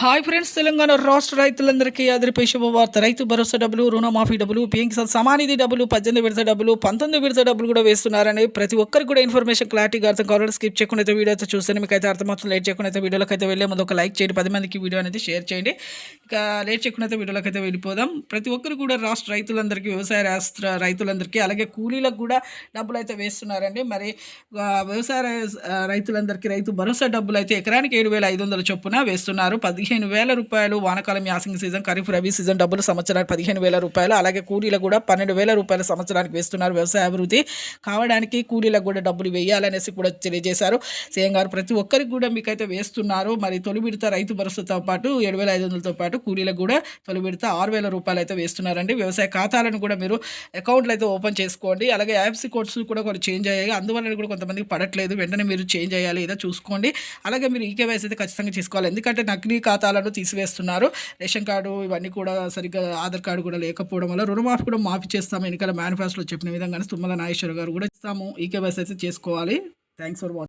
Hi friends, Telangana రాష్ట్ర రైతులందరికీ అదిరిపై శుభవార్త. రైతు భరోసా డబ్బులు, రుణమాఫీ డబ్బులు, పిఎం కిసాన్ సమానిధి డబ్బులు, 18 విడత డబ్బులు, 19 విడత డబ్బులు కూడా వేస్తున్నారని ప్రతి ఒక్కరికి కూడా ఇన్ఫర్మేషన్ క్లారిటీగా అర్థం కావాలని స్కిప్ చేయకుండా అయితే వీడియో అయితే చూస్తే మీకు అయితే అర్థమవుతుంది. లేట్ చేయకుండా అయితే వీడియోలోకి అయితే వెళ్ళే ముందు ఒక లైక్ చేయండి, 10 మందికి వీడియో అనేది షేర్ చేయండి. ఇక లేట్ చేయకుండా అయితే వీడియోలోకి అయితే వెళ్ళిపోదాం. ప్రతి ఒక్కరు కూడా రాష్ట్ర రైతులందరికీ, వ్యవసాయ రాష్ట్ర రైతులందరికీ, అలాగే కూలీలకు కూడా డబ్బులు అయితే వేస్తున్నారండి. మరి వ్యవసాయ రైతులందరికీ రైతు భరోసా డబ్బులు అయితే ఎకరానికి 7,500 చొప్పున వేస్తున్నారు. 15,000 రూపాయలు వానాకాలం యాసింగ్ సీజన్, ఖరీఫ్ రబీ సీజన్ డబ్బులు సంవత్సరానికి 15,000 రూపాయలు, అలాగే కూలీలకు కూడా 12,000 రూపాయలు సంవత్సరానికి వేస్తున్నారు. వ్యవసాయ అభివృద్ధి కావడానికి కూలీలకు కూడా డబ్బులు వేయాలనేసి కూడా తెలియజేశారు సీఎం గారు. ప్రతి ఒక్కరికి కూడా మీకైతే వేస్తున్నారు. మరి తొలి విడత రైతు భరోసాతో పాటు 7,500తో పాటు కూలీలకు కూడా తొలి విడత 6,000 రూపాయలు అయితే వేస్తున్నారండి. వ్యవసాయ ఖాతాలను కూడా మీరు అకౌంట్లు అయితే ఓపెన్ చేసుకోండి. అలాగే యాప్సీ కోడ్స్ కూడా కొన్ని చేంజ్ అయ్యాయి, అందువల్ల కూడా కొంతమందికి పడట్లేదు. వెంటనే మీరు చేంజ్ అయ్యాలి, ఏదో చూసుకోండి. అలాగే మీరు ఈకేవైసీ అయితే ఖచ్చితంగా చేసుకోవాలి, ఎందుకంటే నకిలీ ఖాతాలను తీసివేస్తున్నారు. రేషన్ కార్డు ఇవన్నీ కూడా సరిగ్గా, ఆధార్ కార్డు కూడా లేకపోవడం వల్ల రుణమాఫీ కూడా మాఫీ చేస్తాము, ఎన్నికల మేనిఫెస్టోలో చెప్పిన విధంగానే తుమ్మల నాగేశ్వర గారు కూడా ఇస్తాము. ఈకేవైసీ అయితే చేసుకోవాలి. Thanks for watching.